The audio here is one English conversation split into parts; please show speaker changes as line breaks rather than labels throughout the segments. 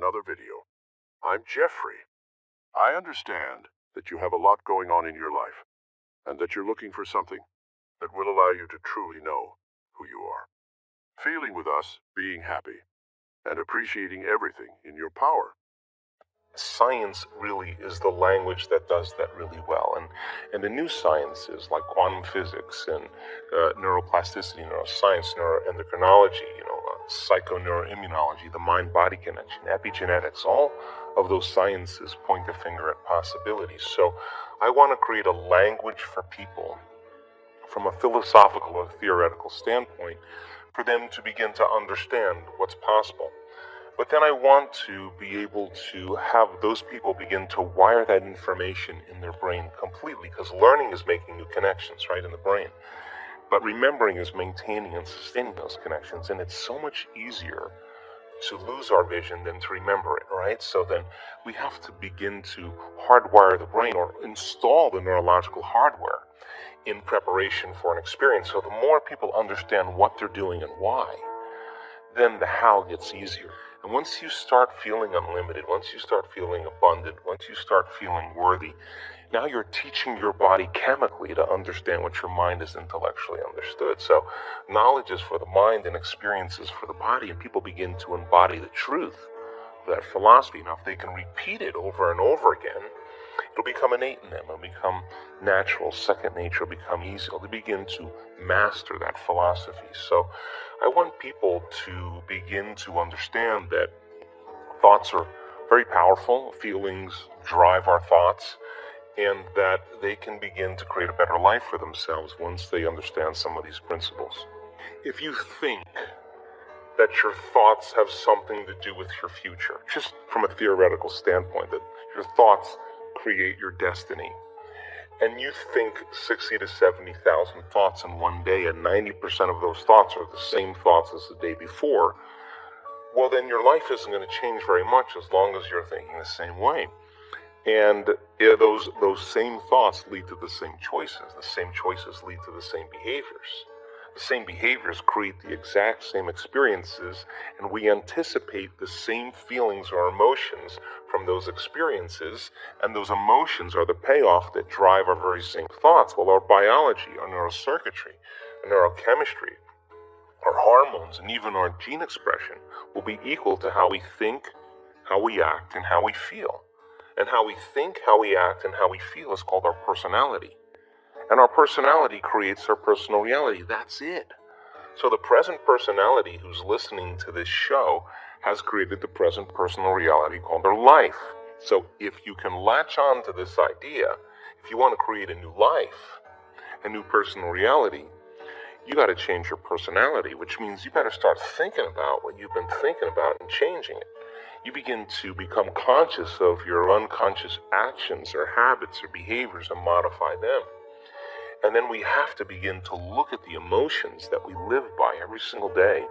another video. I'm Jeffrey. I understand that you have a lot going on in your life, and that you're looking for something that will allow you to truly know who you are. Feeling with us, being happy, and appreciating everything in your power.
Science really is the language that does that really well. And the new sciences like quantum physics and neuroplasticity, neuroscience, neuroendocrinology, psychoneuroimmunology, the mind-body connection, epigenetics, all of those sciences point the finger at possibilities. So I want to create a language for people from a philosophical or theoretical standpoint for them to begin to understand what's possible. But then I want to be able to have those people begin to wire that information in their brain completely, because learning is making new connections, right, in the brain. But remembering is maintaining and sustaining those connections, and it's so much easier to lose our vision than to remember it, right? So then we have to begin to hardwire the brain or install the neurological hardware in preparation for an experience. So the more people understand what they're doing and why, then the how gets easier. And once you start feeling unlimited, once you start feeling abundant, once you start feeling worthy, now you're teaching your body chemically to understand what your mind has intellectually understood. So knowledge is for the mind and experiences for the body, and people begin to embody the truth of that philosophy. Now, if they can repeat it over and over again, it'll become innate in them. It'll become natural, second nature, will become easy. They'll begin to master that philosophy. So I want people to begin to understand that thoughts are very powerful. Feelings drive our thoughts, and that they can begin to create a better life for themselves once they understand some of these principles. If you think that your thoughts have something to do with your future, just from a theoretical standpoint, that your thoughts create your destiny, and you think 60 to 70,000 thoughts in one day, and 90% of those thoughts are the same thoughts as the day before, well, then your life isn't going to change very much as long as you're thinking the same way. And those same thoughts lead to the same choices. The same choices lead to the same behaviors. The same behaviors create the exact same experiences, and we anticipate the same feelings or emotions from those experiences, and those emotions are the payoff that drive our very same thoughts. Well, our biology, our neurocircuitry, our neurochemistry, our hormones, and even our gene expression will be equal to how we think, how we act, and how we feel. And how we think, how we act, and how we feel is called our personality. And our personality creates our personal reality. That's it. So the present personality who's listening to this show has created the present personal reality called their life. So if you can latch on to this idea, if you want to create a new life, a new personal reality, you got to change your personality, which means you better start thinking about what you've been thinking about and changing it. You begin to become conscious of your unconscious actions or habits or behaviors and modify them. And then we have to begin to look at the emotions that we live by every single day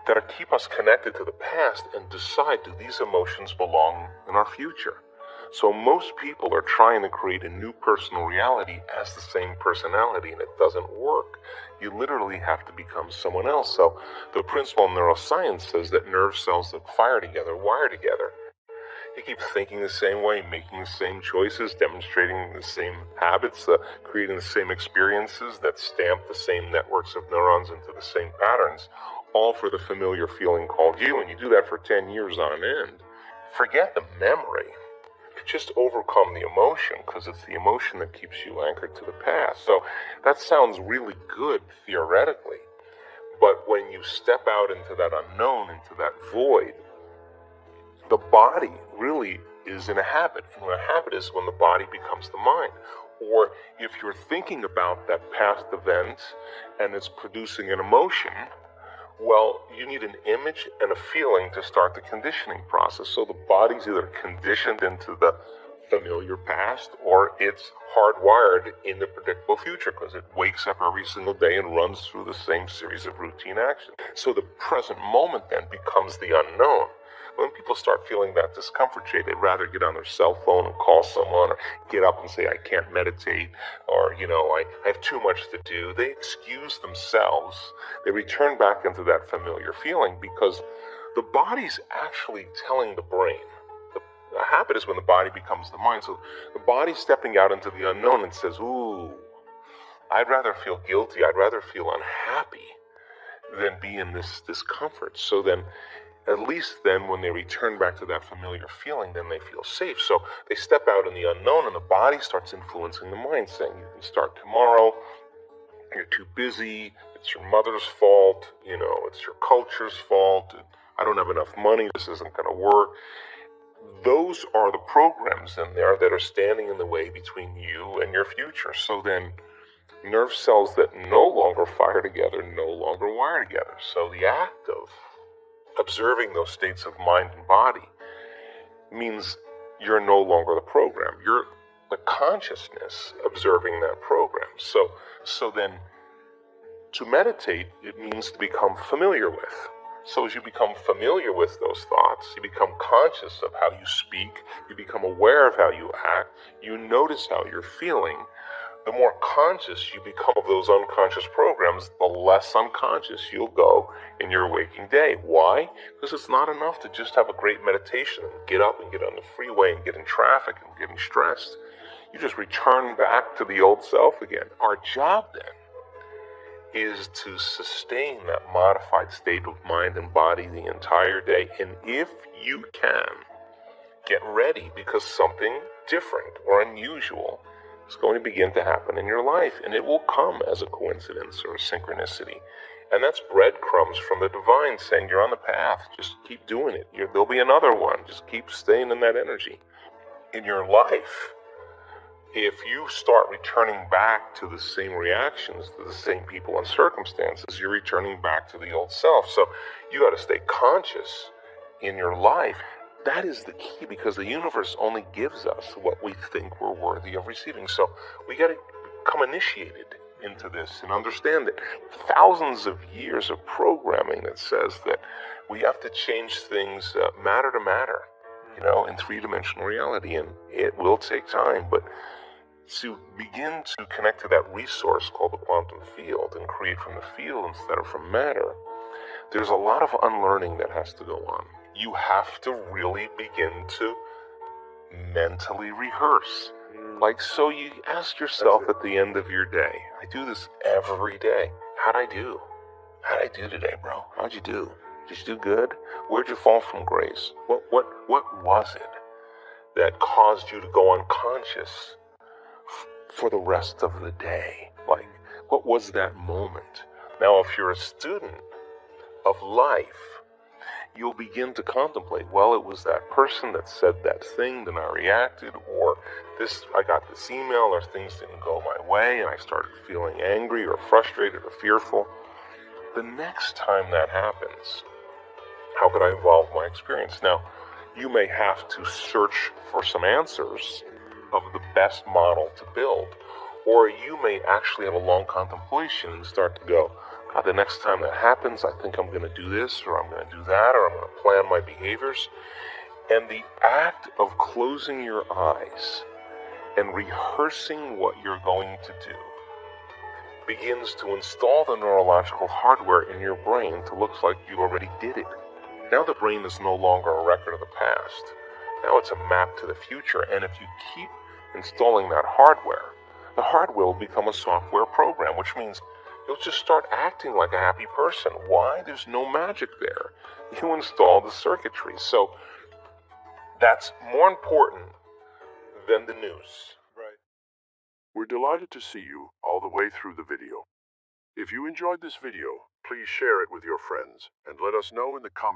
that keep us connected to the past and decide, do these emotions belong in our future? So most people are trying to create a new personal reality as the same personality, and it doesn't work. You literally have to become someone else. So the principle in neuroscience says that nerve cells that fire together wire together. You keep thinking the same way, making the same choices, demonstrating the same habits, creating the same experiences that stamp the same networks of neurons into the same patterns, all for the familiar feeling called you. And you do that for 10 years on end. Forget the memory. Just overcome the emotion, because it's the emotion that keeps you anchored to the past. So that sounds really good theoretically, but when you step out into that unknown, into that void, the body really is in a habit. And a habit is when the body becomes the mind. Or if you're thinking about that past event and it's producing an emotion, well, you need an image and a feeling to start the conditioning process. So the body's either conditioned into the familiar past, or it's hardwired in the predictable future, because it wakes up every single day and runs through the same series of routine actions. So the present moment then becomes the unknown. When people start feeling that discomfort, Jay, they'd rather get on their cell phone and call someone, or get up and say, I can't meditate, or, I have too much to do. They excuse themselves. They return back into that familiar feeling, because the body's actually telling the brain. The habit is when the body becomes the mind. So the body's stepping out into the unknown and says, ooh, I'd rather feel guilty, I'd rather feel unhappy than be in this discomfort. So then, at least then when they return back to that familiar feeling, then they feel safe. So they step out in the unknown and the body starts influencing the mind, saying you can start tomorrow, you're too busy, it's your mother's fault, it's your culture's fault, I don't have enough money, this isn't going to work. Those are the programs in there that are standing in the way between you and your future. So then nerve cells that no longer fire together no longer wire together. So the act of observing those states of mind and body means you're no longer the program. You're the consciousness observing that program. So then to meditate, it means to become familiar with. So as you become familiar with those thoughts, you become conscious of how you speak, you become aware of how you act, you notice how you're feeling. The more conscious you become of those unconscious programs, the less unconscious you'll go in your waking day. Why? Because it's not enough to just have a great meditation and get up and get on the freeway and get in traffic and getting stressed. You just return back to the old self again. Our job then is to sustain that modified state of mind and body the entire day. And if you can, get ready, because something different or unusual is going to begin to happen in your life, and it will come as a coincidence or a synchronicity. And that's breadcrumbs from the divine saying you're on the path, just keep doing it. There'll be another one, just keep staying in that energy. In your life, if you start returning back to the same reactions, to the same people and circumstances, you're returning back to the old self. So you got to stay conscious in your life. That is the key, because the universe only gives us what we think we're worthy of receiving. So we got to become initiated into this and understand that thousands of years of programming that says that we have to change things matter to matter, in three-dimensional reality. And it will take time, but to begin to connect to that resource called the quantum field and create from the field instead of from matter, there's a lot of unlearning that has to go on. You have to really begin to mentally rehearse. So you ask yourself at the end of your day, I do this every day, how'd I do? How'd I do today, bro? How'd you do? Did you do good? Where'd you fall from grace? What was it that caused you to go unconscious for the rest of the day? What was that moment? Now, if you're a student of life, you'll begin to contemplate, well, it was that person that said that thing, then I reacted, or I got this email, or things didn't go my way, and I started feeling angry or frustrated or fearful. The next time that happens, how could I evolve my experience? Now, you may have to search for some answers of the best model to build, or you may actually have a long contemplation and start to go, God, the next time that happens, I think I'm going to do this, or I'm going to do that, or I'm going to plan my behaviors. And the act of closing your eyes and rehearsing what you're going to do begins to install the neurological hardware in your brain to look like you already did it. Now the brain is no longer a record of the past. Now it's a map to the future, and if you keep installing that hardware, the hardware will become a software program, which means you'll just start acting like a happy person. Why? There's no magic there. You install the circuitry. So that's more important than the news.
Right. We're delighted to see you all the way through the video. If you enjoyed this video, please share it with your friends and let us know in the comments